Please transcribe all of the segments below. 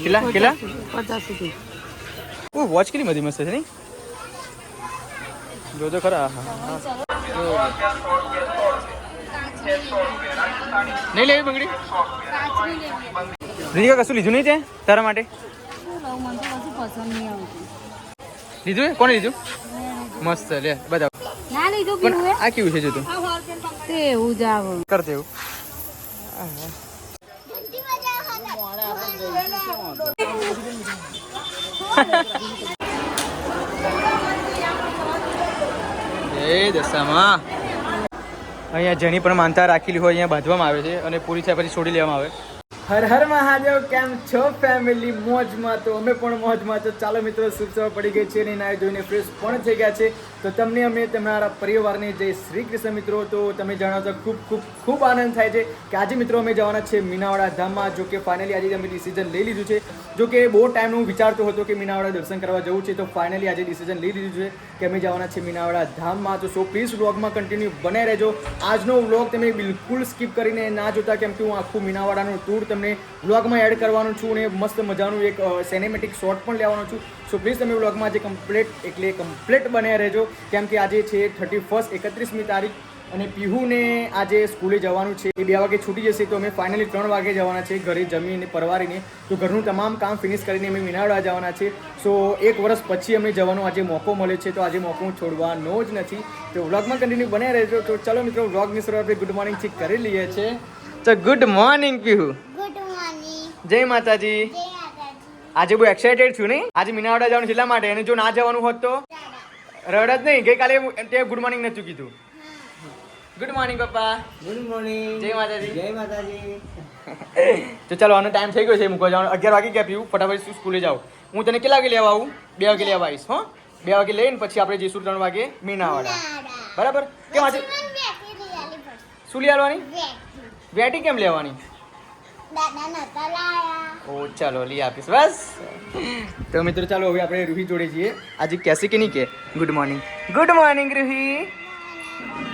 કેટલા 50 ઓ વોચ કેટલી બધી મસ્ત છે નહીં જોજો ખરા નહીં લેવી બંગડી રીતિકા કશું લીધું નહીં તે તારા માટે લીધું કોને લીધું મસ્ત લે બધા ના લીધું પણ આ કેવું છે જો તું તે એવું જ આવ કરતે એવું એ દશામાં અહીંયા જેની પણ માનતા રાખેલી હોય અહીંયા બાંધવામાં આવે છે અને પૂરી થયા પછી છોડી લેવામાં આવે હર હર મહાદેવ કેમ છો ફેમિલી મોજમાં તો અમે પણ મોજમાં તો ચાલો મિત્રો શુભ સવાર પડી ગઈ છે અને નાઈ ધોઈને ફ્રેશ પણ થઈ ગયા છે તો તમને અમે તમારા પરિવારને જય શ્રી કૃષ્ણ મિત્રો તો તમે જાણો તો ખૂબ ખૂબ ખૂબ આનંદ થાય છે કે આજે મિત્રો અમે જવાના છે મીનાવાડા ધામમાં જો કે ફાઇનલી આજે અમે ડિસિઝન લઈ લીધું છે જો કે બહુ ટાઈમનું હું વિચારતો હતો કે મીનાવાડા દર્શન કરવા જવું છે તો ફાઇનલી આજે ડિસિઝન લઈ લીધું છે કે અમે જવાના છે મીનાવાડા ધામમાં તો સો પ્લીઝ વ્લોગમાં કન્ટિન્યુ બને રહેજો આજનો વ્લોગ તમે બિલકુલ સ્કીપ કરીને ના જોતા કેમ કે હું આખું મીનાવાડાનું ટૂર તમને વ્લોગમાં એડ કરવાનું છું અને મસ્ત મજાનું એક સિનેમેટિક શોટ પણ લેવાનું છું સો પ્લીઝ તમે વ્લોગમાં આજે કમ્પ્લીટ બન્યા રહેજો કેમ કે આજે છે 31 31મી તારીખ અને પીહુને આજે સ્કૂલે જવાનું છે એ 2 વાગે છૂટી જશે તો અમે ફાઇનલી 3 વાગે જવાના છે ઘરે જમીને પરવારીને તો ઘરનું તમામ કામ ફિનિશ કરીને અમે મીનાવાડા જવાના છે સો 1 વર્ષ પછી અમે જવાનો આજે મોકો મળે છે તો આજે મોકો હું છોડવાનો જ નથી તો વ્લોગમાં કન્ટિન્યુ બન્યા રહેજો તો ચલો મિત્રો વ્લોગની શરૂઆત આપણે ગુડ મોર્નિંગ થી કરી લઈએ છીએ તો ગુડ મોર્નિંગ પીહુ જય માતાજી આજે બહુ એક્સાઇટેડ છું નહીં આજે મીનાવાડા જવાનું એટલા માટે અને જો ના જવાનું હોત તો રડ જ નહીં ગઈકાલે તે ગુડ મોર્નિંગ નતું કીધું ગુડ મોર્નિંગ પપ્પા ગુડ મોર્નિંગ જય માતાજી જય માતાજી તો ચાલો આનો ટાઈમ થઈ ગયો છે મૂકવા જવાનો 11 વાગે ગયા પીવું ફટાફટ સ્કૂલે જાઉં હું તને કેટલા વાગે લેવા આવું 2 વાગે લેવા આવીશ હો 2 વાગે લઈને પછી આપણે જઈશું 3 વાગે મીનાવાડા બરાબર કેમ આજે શું લઈ આવવાની વેટી કેમ લેવાની ઓ ચાલો લઈ આપીશ બસ તો મિત્રો ચાલો હવે આપણે રૂહી જોડે જઈએ આજે કેસી કે નહીં કે ગુડ મોર્નિંગ રૂહી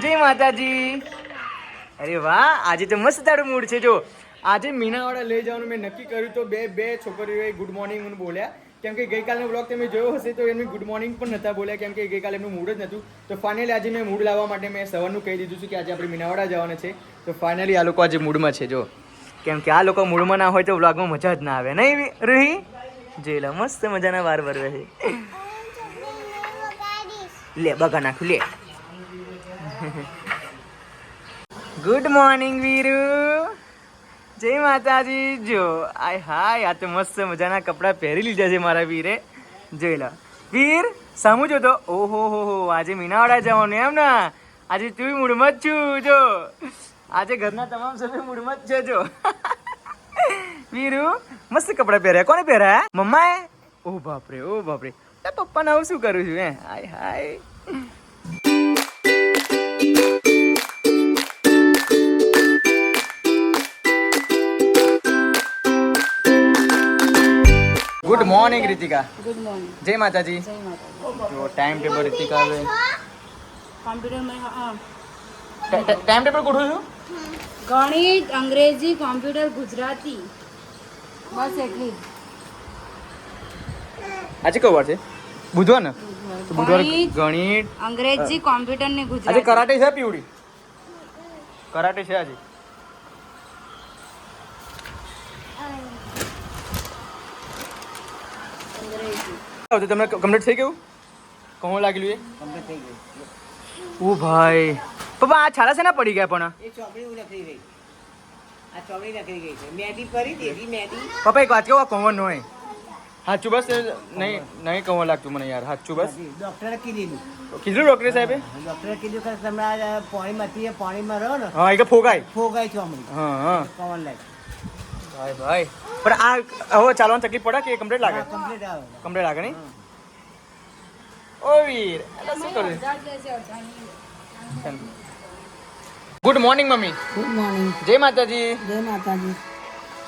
જય માતાજી અરે વાહ આજે તો મસ્ત તારું મૂડ છે જો આજે મીનાવાડા લઈ જવાનું મેં નક્કી કર્યું તો બે છોકરીઓએ ગુડ મોર્નિંગ મને બોલ્યા કેમ કે ગઈકાલનો બ્લોગ તમે જોયો હશે તો એમની ગુડ મોર્નિંગ પણ નહોતા બોલ્યા કેમ કે ગઈકાલે એમનું મૂડ જ નહોતું તો ફાઇનલી આજે મેં મૂડ લાવવા માટે મેં સવારનું કહી દીધું છે કે આજે આપણે મીનાવાડા જવાના છે તો ફાઇનલી આ લોકો આજે મૂડમાં છે જો કેમ કે આ લોકો મૂડમાં ના હોય તો વ્લોગમાં મજા જ ના આવે નહીં રૂહી જોઈ મસ્ત મજાના વાર વરવે છે લે બગા નાખું લે ગુડ મોર્નિંગ વીરુ જય માતાજી જો આય હાય આ તો મસ્ત મજાના કપડાં પહેરી લીધા છે મારા વીરે જોઈ લો વીર સામું જો તો ઓહો હો આજે મીનાવાડા જવાનું એમ ને આજે તું મૂડમાં જ છું જો આજે ઘરના તમામ સભ્યો મૂડમાં જ છે જો વીરુ મસ્ત કપડાં પહેર્યા કોને પહેર્યા મમ્માએ ઓ બાપરે પપ્પાને આવું શું કરું છું હે hi hi good morning Ritika good morning જય માતાજી જય માતાજી જો ટાઈમ ટેબલ રીતિકા હવે કોમ્પ્યુટરમાં ટાઈમ ટેબલ ગોઠવું છું ગણિત અંગ્રેજી કોમ્પ્યુટર ગુજરાતી બસ એટલી આજે કયો વાર છે બુધવાર ને તો બુધવાર ગણિત અંગ્રેજી કોમ્પ્યુટર ને આજે ગુજરાતી કરાટે છે પીવડી કરાટે છે આજે તો તમને કમ્પ્લીટ થઈ ગયું કોણ લાગેલું એ કમ્પ્લીટ થઈ ગયું ઓ ભાઈ પપ્પા આ છાલા છે ને પડી ગયા પણ એ ચોપડી ઉલકરી ગઈ આ ચોપડી નકરી ગઈ છે મેદી પડી દેવી મેદી પપ્પા એક વાત કહું આ કોમન ન હોય સાચું બસ નહીં કહું લાગતું મને યાર સાચું બસ ડોક્ટરે કીધું ડોક્ટર સાહેબે ડોક્ટરે કીધું કે તમે પાણીમાંથી પાણીમાં રહો ને હા એ કે ફોગાય ફોગાય ચોમડી હા કોમન લાઈફ ભાઈ પણ આ હવે ચાલવાની તકલીફ પડે કે કમ્પ્લીટ લાગે કમ્પ્લીટ આવે કમ્પ્લીટ લાગે નહીં ઓ વીર એટલે શું કરું good morning mummy good morning જય માતાજી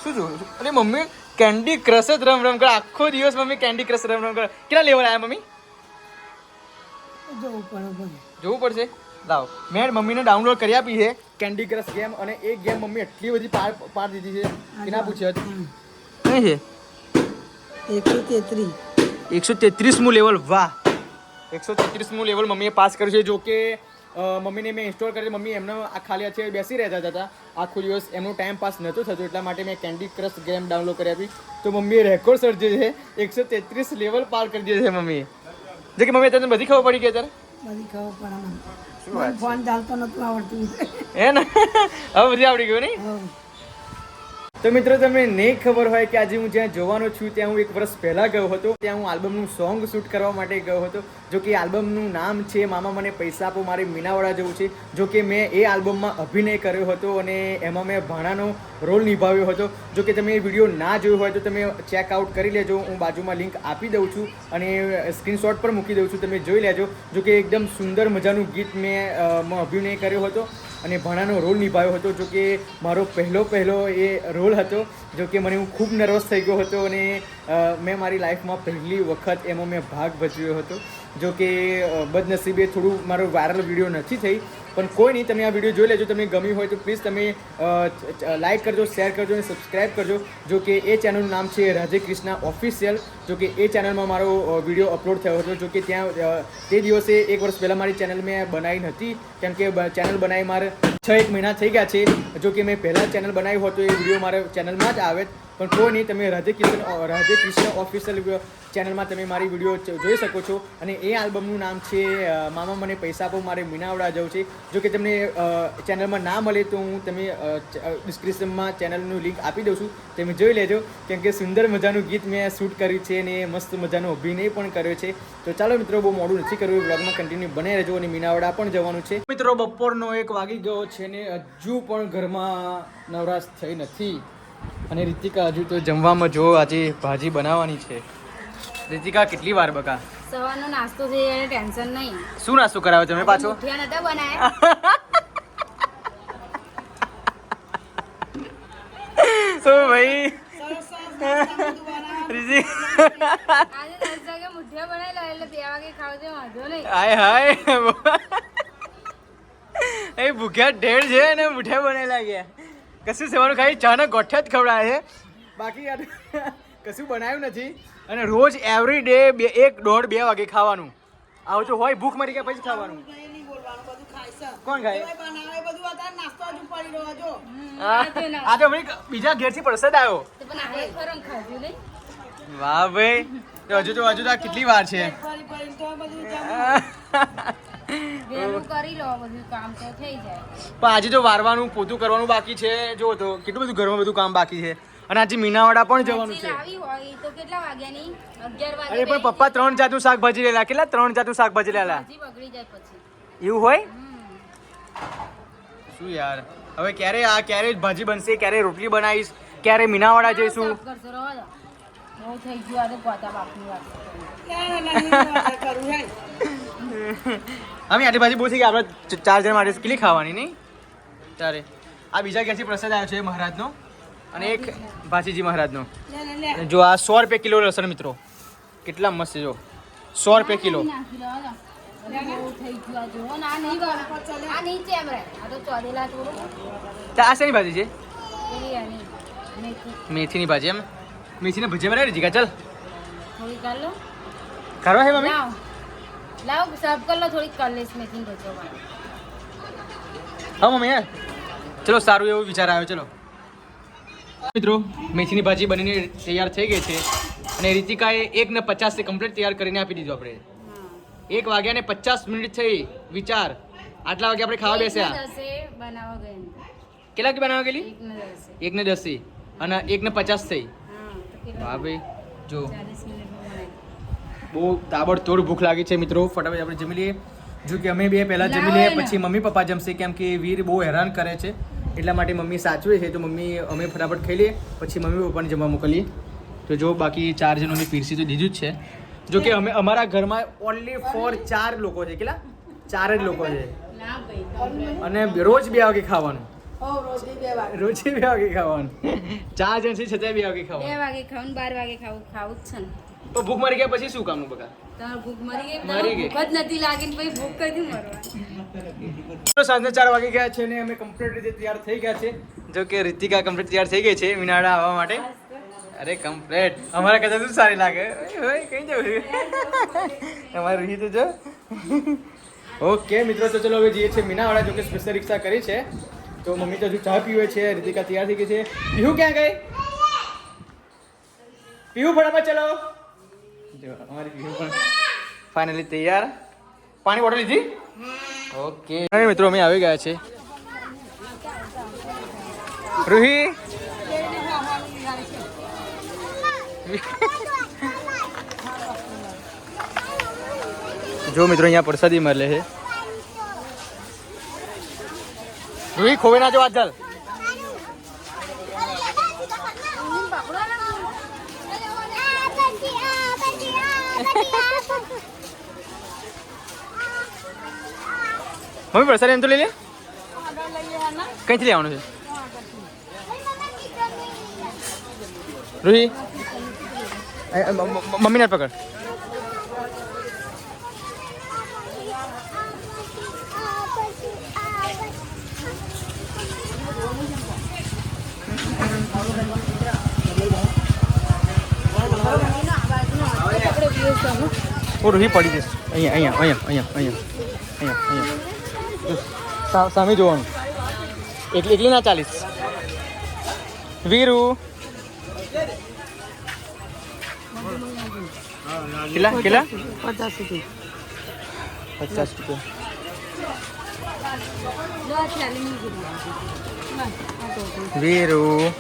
શું છું અરે મમ્મી કેન્ડી ક્રશ જ રમ કરે આખો દિવસ મમ્મી કેન્ડી ક્રશ રમ કરે કેટલા લેવલ આવ્યા મમ્મી જોવું પડશે લાવ મેં મમ્મીને ડાઉનલોડ કરી આપી છે કેન્ડી ક્રશ ગેમ અને એ ગેમ મમ્મી એટલી બધી પાર દીધી છે કે ના પૂછ્યો નહીં છે 133મું લેવલ. વાહ, 133મું લેવલ મમ્મીએ પાસ કર્યું છે. જો કે મમ્મીને મેં ઇન્સ્ટોલ કરી, મમ્મી એમને આ ખાલી હાથે બેસી રહેતા હતા, આખો દિવસ એમનો ટાઈમ પાસ નહોતો થતો, એટલા માટે મેં કેન્ડી ક્રશ ગેમ ડાઉનલોડ કરી આપી. તો મમ્મીએ રેકોર્ડ સર્જ્યો છે, 133 લેવલ પાર કરી દીધો છે મમ્મીએ. જો કે મમ્મી તને બધી ખબર પડી ગઈ અત્યારે? બધી ખબર પડે મને. શું વાત છે? ફોન ચાલતો નતું આવડતું. હે ને, હવે બધી આવડી ગયું નહીં? હવ. તો મિત્રો, તમને નહીં ખબર હોય કે આજે હું જ્યાં જવાનો છું ત્યાં હું 1 વર્ષ પહેલાં ગયો હતો. ત્યાં હું આલ્બમનું સોંગ શૂટ કરવા માટે ગયો હતો. જો કે આલ્બમનું નામ છે મામા મને પૈસા આપો, મારે મીનાવાડા જવું છે. જો કે મેં એ આલ્બમમાં અભિનય કર્યો હતો અને એમાં મેં ભાણાનો રોલ નિભાવ્યો હતો. જો કે તમે એ વિડીયો ના જોયો હોય તો તમે ચેકઆઉટ કરી લેજો. હું બાજુમાં લિંક આપી દઉં છું અને સ્ક્રીનશોટ પર મૂકી દઉં છું, તમે જોઈ લેજો. જો કે એકદમ સુંદર મજાનું ગીત મેં અભિનય કર્યો હતો અને ભાણાનો રોલ નિભાવ્યો હતો. જો કે મારો પહેલો એ રોલ હતો. જો કે મને હું ખૂબ નર્વસ થઈ ગયો હતો અને મેં મારી લાઈફમાં પહેલી વખત એમાં મેં ભાગ ભજવ્યો હતો. જો કે બદનસીબે થોડું મારો વાયરલ વિડીયો નથી થઈ, પણ કોઈ નહીં, તમે આ વિડીયો જોઈ લેજો. તમને ગમ્યું હોય તો પ્લીઝ તમે લાઈક કરજો, શેર કરજો અને સબસ્ક્રાઈબ કરજો. જો કે એ ચેનલનું નામ છે રાધે ક્રિષ્ના ઓફિશિયલ. જો કે એ ચેનલમાં મારો વિડીયો અપલોડ થયો હતો. જો કે ત્યાં તે દિવસે 1 વર્ષ પહેલાં મારી ચેનલ મેં બનાવી નથી, કેમ કે ચેનલ બનાવી મારે 6-1 મહિના થઈ ગયા છે. જો કે મેં પહેલાં ચેનલ બનાવ્યું હતું, એ વિડીયો મારા ચેનલમાં જ આવે, પણ કોઈ નહીં, તમે રાધે ક્રિષ્ના ઓફિશિયલ ચેનલમાં તમે મારી વિડીયો જોઈ શકો છો. અને એ આલ્બમનું નામ છે મામા મને પૈસા આપો, મારે મીનાવાડા જવું છે. જો કે તમને ચેનલમાં ના મળે તો હું તમે ડિસ્ક્રિપ્શનમાં ચેનલનું લિંક આપી દઉં છું, તમે જોઈ લેજો. કેમ કે સુંદર મજાનું ગીત મેં શૂટ કર્યું છે અને મસ્ત મજાનો અભિનય પણ કર્યો છે. તો ચાલો મિત્રો, બહુ મોડું નથી કર્યું, બ્લોગમાં કન્ટિન્યુ બને રહેજો. અને મીનાવાડા પણ જવાનું છે. મિત્રો, બપોરનો 1 વાગી ગયો છે ને હજુ પણ ઘરમાં નવરાશ થઈ નથી. અને રીતિકા હજુ તો જમવામાં જો આજે ભાજી બનાવવાની છે. રીતિકા, કેટલી વાર બકા? સવારનો નાસ્તો થઈ જાય, ટેન્શન નહીં. શું નાસ્તો કરાવ્યો તમે પાછો? મુઠિયા નતા બનાયા. તો ભાઈ રીતિ, આજે 10 વાગે મુઠિયા બનાવેલા, એટલે 2 વાગે ખાવ છે, વાંધો નહીં. હાય હાય, એ ભૂખ્યા ઢેર છે ને મુઠિયા બનાવેલા ગયા. કશું સેવાનું ખાઈ ચાના ગોઠિયા જ ખવડાવે છે, બાકી કશું બનાવ્યું નથી. અને રોજ એવરી ડે 1-1.5-2 વાગે ખાવાનું. આવું તો હોય, ભૂખ મરી ગયા પછી ખાવાનું. કોણ ખાય? આ તો ભાઈ બીજા ઘેરથી પ્રસાદ આવ્યો. તો પણ આપણે ખરો ને ખાધું નહીં. વાહ ભાઈ, તો હજુ તો કેટલી વાર છે? વહેલું કરી લો, બધું કામ તો થઈ જાય. પણ આજે તો વારવાનું, પોતું કરવાનું બાકી છે. જો તો કેટલું બધું ઘરમાં બધું કામ બાકી છે. અને આજે મીનાવાડા પણ જવાનું છે. લાવી હોય તો કેટલા વાગ્યાની? 11 વાગે. અરે પણ પપ્પા 3 જાતનું શાકભાજી લેલા. કેટલા 3 જાતનું શાકભાજી લેલા? ભાજી બગડી જાય પછી. એવું હોય? શું યાર, હવે ક્યારે ભાજી બનશે, ક્યારે રોટલી બનાવીશ, ક્યારે મીનાવાડા જઈશું? સાફ કરશો, રહો દો. બહુ થઈ ગયું, આ તો ગોતા બાપની વાત. અમે આટલી ભાજી બહુ થઈ ગઈ. આપણે 4 જણ માટે કેટલી ખાવાની નહીં? તારે આ બીજા ક્યાંથી પ્રસાદ આવ્યો છે મહારાજનો, અને એક ભાજીજી મહારાજનો. જો આ 100 રૂપિયા કિલો લસણ મિત્રો, કેટલા મસ્ત છે. જો 100 રૂપિયા કિલો. નાખી લો, હાલો. બહુ થઈ ગયું, આ જુઓ ને, આ નહીં ગળે. આ નહીં ચેમરે, આ તો ચોદેલા થોડું. આ શેની ભાજી છે? પેલી આની મેથી. મેથીની ભાજી. એમ મેથીને ભજીયા બનાવી દીધી. ચાલ થોડી કર લો. કરવા છે મમ્મી? લાવ સર્વ કર લો, થોડી કલેસ મેથી ભજવવાની. હા મમ્મી, યાર ચલો, સારું એવું વિચાર આવ્યો. ચલો મિત્રો, મેથીની ભાજી બનીને તૈયાર થઈ ગઈ છે. અને રીતિકાએ 1:50 કમ્પ્લીટ તૈયાર કરીને આપી દીધું. આપણે 1 વાગ્યા ને 50 મિનિટ થઈ. વિચાર, આટલા વાગે આપણે ખાવા બેસ્યા. બનાવવા ગયા. કેટલા વાગે બનાવવા ગયેલી? 1:10. 1:10 અને 1:50 થઈ. વાહ ભાઈ, જો 40 મિનિટમાં બનાવી. બહુ તાબડતોડ ભૂખ લાગી છે મિત્રો. ફટાફટ આપણે જમી લઈએ. જો કે અમે બે પહેલાં જમી લઈએ, પછી મમ્મી પપ્પા જમશે, કેમ કે વીર બહુ હેરાન કરે છે, એટલા માટે મમ્મી સાચવે છે. તો મમ્મી અમે ફટાફટ ખાઈ લઈએ, પછી મમ્મી પપ્પાને જમવા મોકલીએ. તો જો બાકી 4 જણોની પીરસી તો દીધું જ છે. જો કે અમારા ઘરમાં ઓનલી ફોર 4 લોકો છે. કેટલા? 4 જ લોકો છે. અને રોજ 2 વાગે ખાવાનું. રોજે 2 વાગે ખાવાનું. 4 જણ છે છતાં 2 વાગે ખાવાનું. 2 વાગે ખાવું, 12 વાગે ખાવું જ છે ને. તો ભૂખ મરી ગયા પછી શું કામનું બકા? તમારે ભૂખ મરી ગઈ? મરી ગઈ. ભૂખ જ નથી લાગી ને પછી ભૂખ કઈથી મરવાની? સાંજના 4 વાગી ગયા છે ને અમે કમ્પ્લીટ રીતે તૈયાર થઈ ગયા છે. જો કે રીતિકા કમ્પ્લીટ તૈયાર થઈ ગઈ છે મીનાવાડા આવવા માટે. અરે કમ્પ્લેટ અમારા કરતા શું સારી લાગે હોય કઈ જવું અમારે રહી તો જો ઓકે મિત્રો તો ચલો હવે જઈએ છીએ મીનાવાળા જો કે સ્પેશિયલ રિક્ષા કરી છે તો મમ્મી તો હજુ ચા પીવે છે રીતિકા તૈયાર થઈ ગઈ છે પીહુ ક્યાં ગઈ પીહુ ફટાફટ ચલો જો અમારી પીહુ પણ ફાઇનલી તૈયાર પાણી બોટલ લીધી ઓકે મિત્રો અમે આવી ગયા છે રૂહી જો મિત્રો અહીંયા પ્રસાદી મળે છે રૂહી ખોવે ના જો આજ ચાલ મમ્મી પ્રસાદી એમ તો લઈ લે કઈથી લેવાનું છે રૂહી મમ્મીને પકડ ઓ રૂહી પડી જશે અહીંયા અહીંયા અહીંયા અહીંયા અહીંયા અહીંયા સામે જોવાનું એકલી ના ચાલીસ વીરુ કેટલા 50 સુધી 50 રૂપિયા વીરુ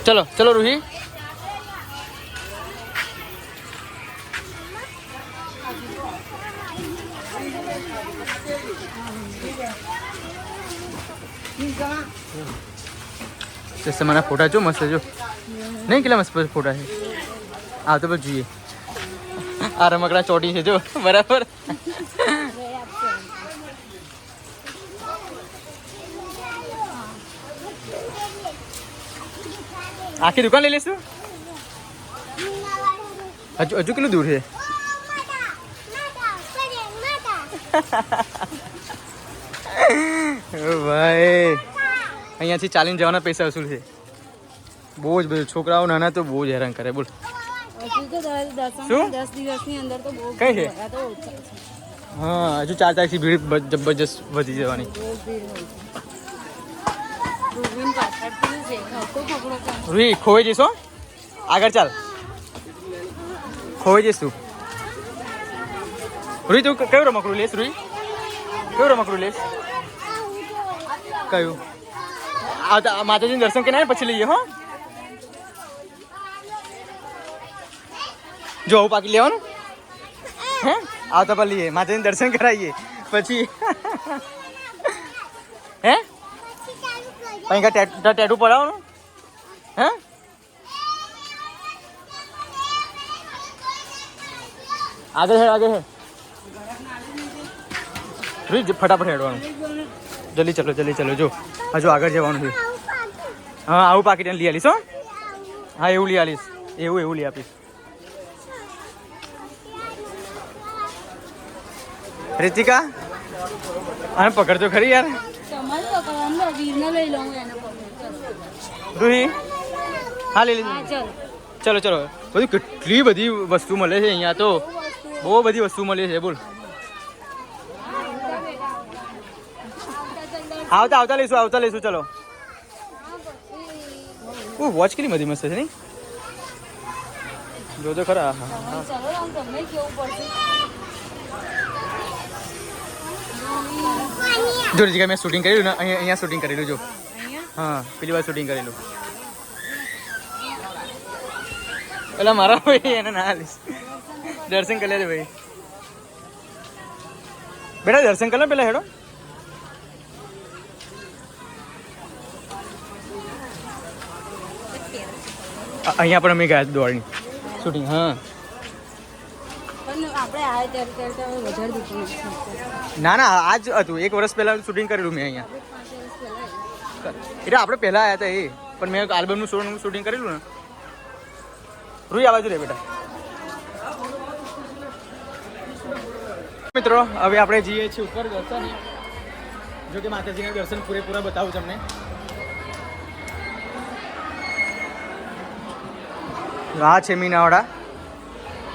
ચલો ચલો રૂહી ચશ્માના ફોટા જો મસ્ત જો નહીં કેટલા મસ્ત ફોટા છે આ તો બસ જોઈએ આ રમકડા ચોટી છે જો બરાબર આખી દુકાન લઈ લેશું હજુ કેટલું દૂર છે ભાઈ અહીંયાથી ચાલીને જવાના પૈસા વસૂલ છે બહુ જ બધું છોકરાઓ નાના તો બહુ જ હેરાન કરે બોલ શું 10 દિવસની અંદર તો બહુ કઈ છે હા હજુ 4 તારીખથી ભીડ જબરજસ્ત વધી જવાની રૂહી ખોવાઈ જઈશ હો આગળ ચાલ ખોવાઈ જઈશ તું રૂહી તું કયું રમકડું લેશ રૂહી કયું રમકડું લેશ કયું માતાજીનું દર્શન કરીને પછી લઈએ હો જો આવું પાકી લેવાનું હે આવતા પર લઈએ માતાજીનું દર્શન કરાવીએ પછી હે અહીં ટેટુ પડાવવાનું હે આગળ હે ફટાફટ હેડવાનું જલ્દી ચલો જો હજુ આગળ જવાનું છે હા આવું પાકીટ લઈ આવીશ હો હા એવું લઈ આવીશ એવું લઈ આપીશ રીતિકા આને પકડજો ખરી યાર રૂહી હા લઈ લીધી ચલો બધું કેટલી બધી વસ્તુ મળે છે અહીંયા તો બહુ બધી વસ્તુ મળે છે બોલ આવતા લઈશું ચલો વોચ કેટલી બધી મસ્ત છે નહીં જોજો ખરા જો જગ્યાએ મેં શૂટિંગ કરેલું ને અહીંયા શૂટિંગ કરેલું જો હા પેલી વાર શૂટિંગ કરેલું પેલા મારા ભાઈ એને ના હાલીશ દર્શન કરી લેજે ભાઈ બેટા દર્શન કરી લે પેલા હેડો અહીંયા પણ અમે ગયા હતા દોડની શૂટિંગ હા ના આજ હતું 1 વર્ષ પહેલા શૂટિંગ કરેલું મેં અહીંયા એટલે આપણે પહેલા આવ્યા હતા એ પણ મેં આલ્બમનું શૂટિંગ કરેલું ને રૂઈ આ બાજુ રે બેટા મિત્રો હવે આપણે જઈએ છીએ ઉપર દર્શન જો કે માતાજીના દર્શન પૂરેપૂરા બતાવું તમને. આ છે મીનાવાડા.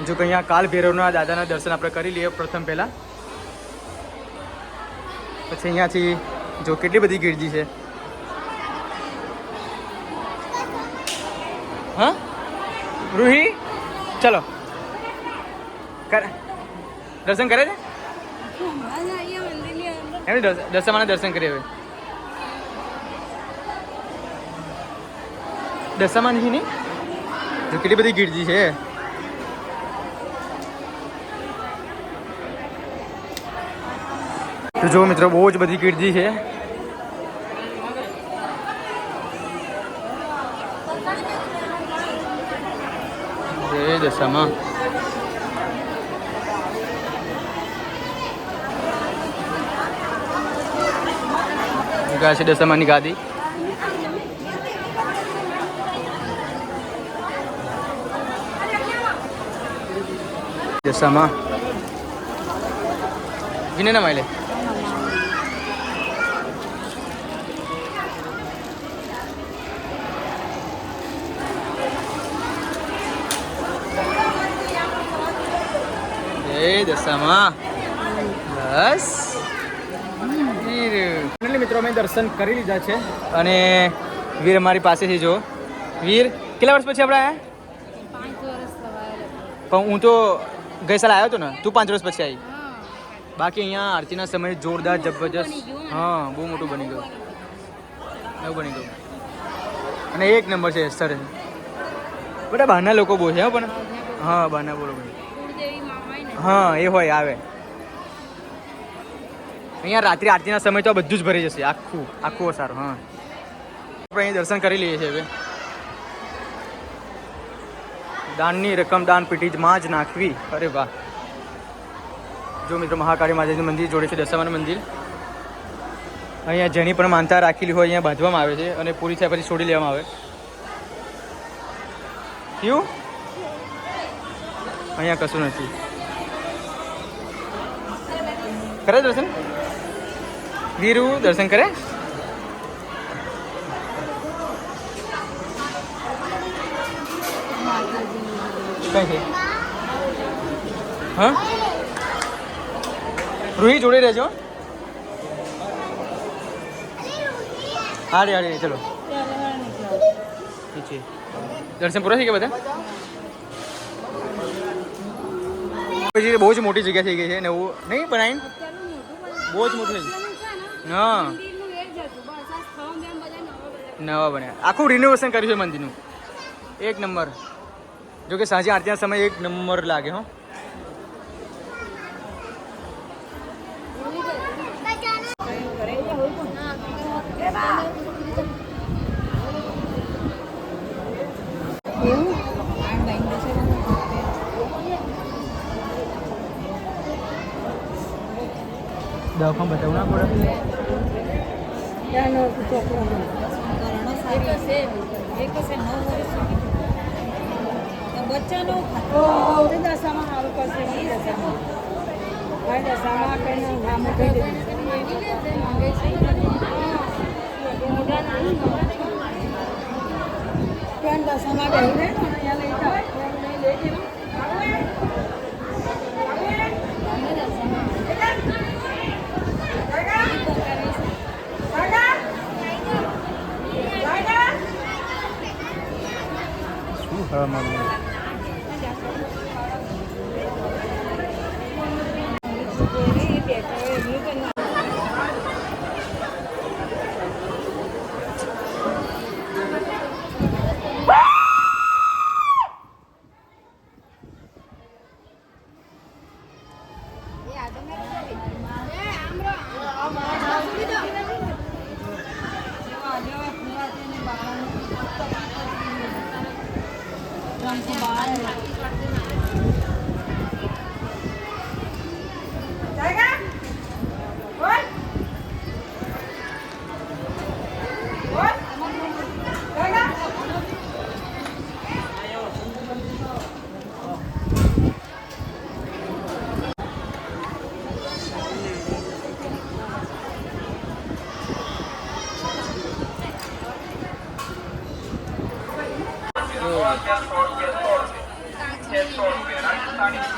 જો કે અહીંયા કાલ ભૈરવના દાદાના દર્શન આપણે કરી લઈએ પ્રથમ પહેલાં. પછી અહીંયાથી જો કેટલી બધી ગીરજી છે. હા રૂહી ચલો દર્શન કરે છે એમ દશામાના દર્શન કરીએ હવે. દશામાની છે નહીં જો કેટલી બધી ગીરજી છે. તો જો મિત્રો બહુ જ બધી ગીરજી છે. જય દશામાં. છે દશામાની ગાદી. દશામાં વિને ના માયલે દશામાં બસ. મિત્રો અમે દર્શન કરી લીધા છે અને વીર અમારી પાસે છે. જો વીર કેટલા વર્ષ પછી આપણે આવ્યા? 5 વર્ષ થવાયા. પણ હું તો ગઈ સાલ આવ્યો હતો ને, તું 5 વર્ષ પછી આવી. બાકી અહીંયા આરતીના સમયે જોરદાર જબરજસ્ત, હા બહુ મોટું બની ગયું, એવું બની ગયું અને એક નંબર છે સર. બધા બહારના લોકો બહુ છે પણ હા બહારના બોલો હા એ હોય આવે. અહીંયા રાત્રે આરતીના સમય તો બધું જ ભરી જશે આખું સારું. હા આપણે અહીં દર્શન કરી લઈએ છીએ હવે. દાનની રકમ દાન પેટીમાં જ નાખવી. અરે વાહ. જો મિત્રો મહાકાળી માતાજીનું મંદિર જોડે છે દશામાનું મંદિર. અહીંયા જેની પણ માનતા રાખેલી હોય અહીંયા બાંધવામાં આવે છે અને પૂરી થયા પછી છોડી લેવામાં આવે. કેવું અહીંયા કશું નથી. કરે દર્શન વીરુ દર્શન કરે. કઈ છે હા રૂહી જોડે રહેજો. હાડે હાડે ચલો. ઠીક છે. દર્શન પૂરા થઈ ગયા બધા. પછી બહુ જ મોટી જગ્યા થઈ ગઈ છે નવું નહીં બનાવીને બહુ જ મોટી થઈ. હા નવા બન્યા. આખું રિનોવેશન કર્યું છે મંદિરનું. એક નંબર. જો કે સાંજે આરતીના સમય એક નંબર લાગે. હો દવાખાનું બતાવું ના પડે. બચ્ચાનો દશામાં સારું કરશે. દશામાં કઈ નામ કહી દે. દશામાં ગઈ ને અહીંયા લઈ જાઓ.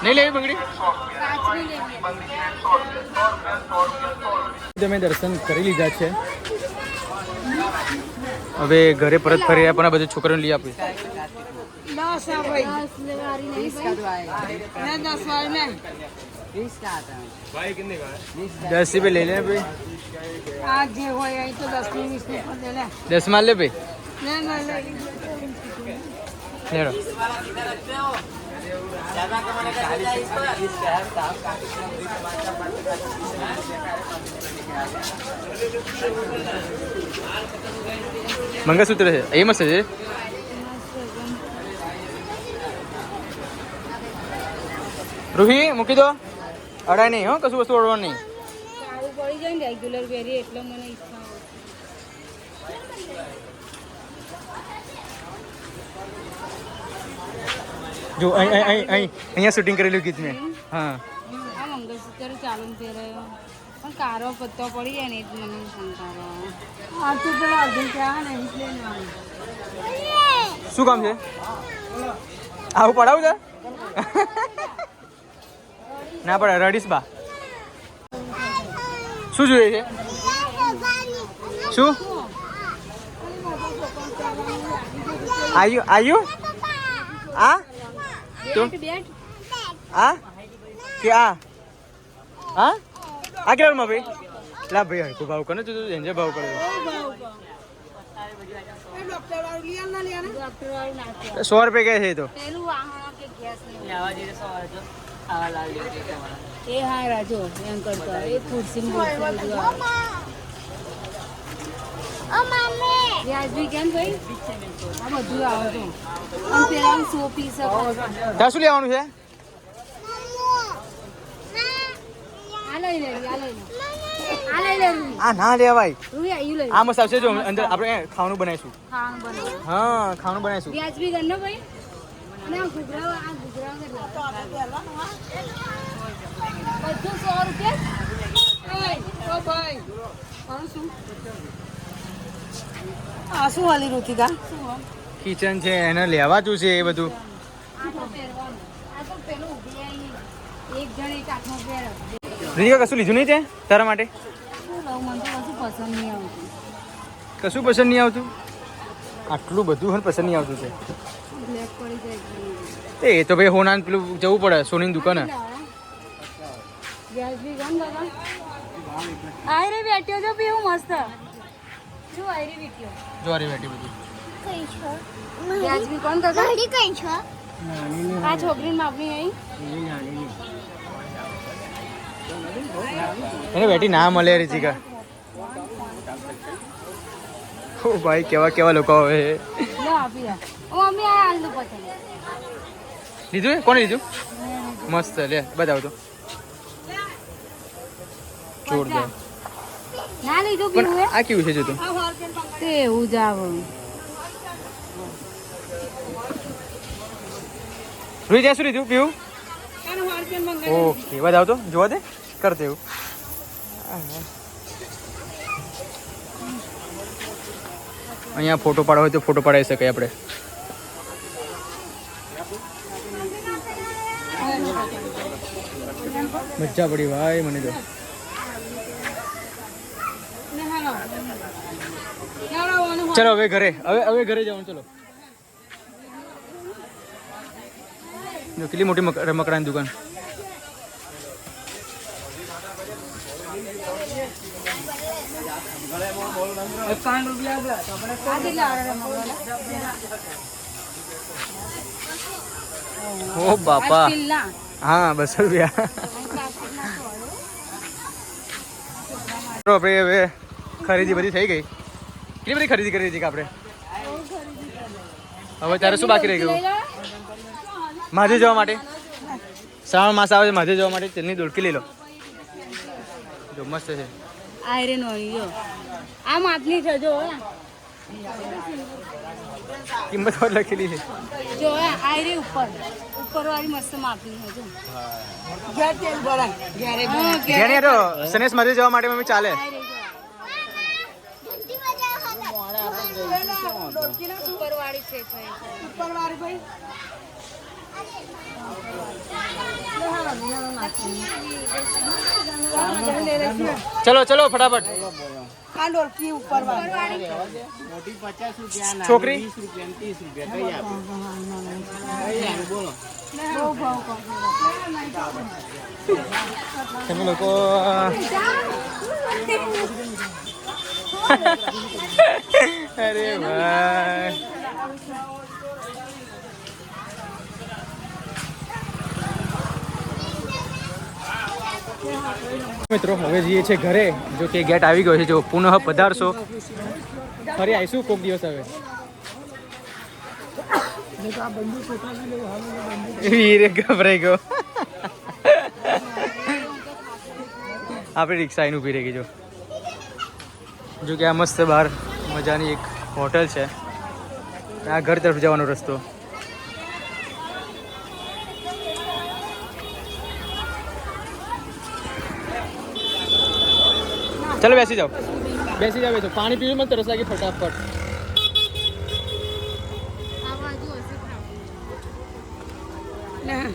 નહીં લેવી બંગડી કાચની લેવી. તમે દર્શન કરી લીધા છે. હવે ઘરે પરત ફરી રહ્યા પણ આ બધું છોકરાઓને લઈ આપ્યું. 10 આ ભાઈ 10 વાળી નહીં ભાઈ. ને 10 વાળી ને 20 का आता है 10 રૂપિયા લઈ લે ભાઈ. આ જે હોય એ તો 10 ની 20 ની પણ દે લે 10 માં લે ભાઈ. ને લે લેડો. ज्यादा कमाने का है इसका है साहब का મંગળસૂત્ર છે એ મસ્ત છે. રૂહી મૂકી દો. અડાય નહીં હો, કશું વસ્તુ અડવાનું નહીં. આવું પડી જાય ને રેગ્યુલર વેરી એટલે મને ઈચ્છા હોય. જો અહીંયા શૂટિંગ કરેલું ગીત મેં. હા આ મંગળસૂત્ર ચાલુ પહેરાયો પણ કારો પત્તો પડી જાય ને એ જ મને શંકા આવે. આ તો પેલા અર્જુન ક્યાં ને એટલે ના શું કામ છે? આવું પડાવું છે? ના પડે રડીશ બા. શું જોઈએ છે? શું આયુ આ તો બેટ આ કે આ કેટલામાં ભાઈ? લા ભાઈ હરખું ભાવ કરે તું એન્જે ભાવ કરે. ડોક્ટર વાળું લિયા ના લિયા ને ડોક્ટર વાળું નાખે 100 રૂપિયા કે છે એ તો. પેલું વાહણ કે ગેસ નહીં. आवाज ये सो जो आवाज लाल जो के हमारा એ હા રાજો એમ કરતો એ ખુરશી વ્યાજબી કેમ ભાઈ આ બધું આવે તો અને પેલા સો પીસ ત્યાં શું લેવાનું છે? આ લઈ લે આ લઈ લે આ લઈ લે આ ના લેવાય. રૂહી આયુ લઈ આ મસ્ત આવશે જો અંદર આપણે ખાવાનું બનાવીશું. ખાવાનું બનાવ હા ખાવાનું બનાવીશું. વ્યાજબી કર ને ભાઈ અને આ ઘૂઘરા બધું 100 રૂપિયા. ઓ ભાઈ આનું શું આ શું વાલી રુતિકા કિચન છે એને લેવાતું છે એ બધું. આ તો પહેરવાનું આ તો પેલું ઉભી આવી એક જણ એક હાથમાં પહેરે રીતિકા કશું લીધું નહીં તે તારા માટે? શું લઉં મને તો કશું પસંદ નહીં આવતું કશું પસંદ નહીં આવતું? આટલું બધું મને પસંદ નહીં આવતું છે. બ્લેક પડી જાય એ તો ભાઈ હોનાન પેલું જવું પડે સોનીની દુકાને. વ્યાજબી ગમ દાદા આય રે બેટ્યો જો પીવું મસ્ત શું આય રે બેટ્યો જોરી બેટી બધી. વ્યાજબી કોણ દાદા આ છોકરીને માપની અહીં એને બેટી ના મળે રીતિકા. ઓ ભાઈ કેવા કેવા લોકો આવે. લો આપી દો મમ્મી આ હાલ દો પસંદ લીધું એ? કોને લીધું? મસ્ત લે બતાવ તો. જોરદાર. ના લીધું પણ પીવું આ કેવું છે જો તું? તે એવું જ આવે રોહિત ત્યાં શું લીધું પીવું? આનું હારકેન મંગાવી ઓકે બતાવ તો જોવા દે કરતે એવું. અહીંયા ફોટો પાડવો હોય તો ફોટો પડાવી શકાય આપણે. મજા પડી ભાઈ મને તો. ને હાલો યાર ચલો હવે ઘરે હવે ઘરે જવાનું. ચલો જો કેટલી મોટી રમકડાની દુકાન. આ કેટલા આવે ઓ બાપા. સ્ટીલના હા 200 રૂપિયા. આપણે હવે ખરીદી બધી થઈ ગઈ. કેટલી બધી ખરીદી કરી હતી કે આપણે. હવે તારે શું બાકી રહી ગયું? મહાદેવ જવા માટે શ્રાવણ માસ આવે છે. મહાદેવ જવા માટે તેલની દોડકી લઈ લો. જો મસ્ત છે. આયરન હોય જો આ માપની છે જો કિંમત પણ લખેલી છે. જો આયરે ઉપર વાળી મસ્ત માપની છે જો ઘેર તેલ ભરાય ઘેરે હા, જેને તો સનેશ મહાદેવ જવા માટે મમ્મી ચાલે. આયરે જો. ઉપર વાળી છે ઉપર વાળી ભાઈ ચલો ચલો ફટાફટ. આ ડોલકી ઉપર વાળી મોટી 50 રૂપિયા છોકરી? 20 રૂપિયા 30 રૂપિયા કઈ આપો કઈ આપો બોલો બહુ ભાવ કહો. તમે લોકો અરે ભાઈ મિત્રો હવે જઈએ છે ઘરે. જો કે ગેટ આવી ગયો છે. જો પુનઃ પધારશો ફરી આવીશું કોક દિવસ. હવે વીરે ગભરાઈ ગયો. આપણે રિક્ષા આવીને ઊભી રહી ગઈ. જો કે આ મસ્ત બહાર મજાની એક હોટલ છે. આ ઘર તરફ જવાનો રસ્તો. ચાલો બેસી જાઓ. બેસી જાઓ. પાણી પીવું મને તરસ લાગી ફટાફટ. આ બાજુ હશે ના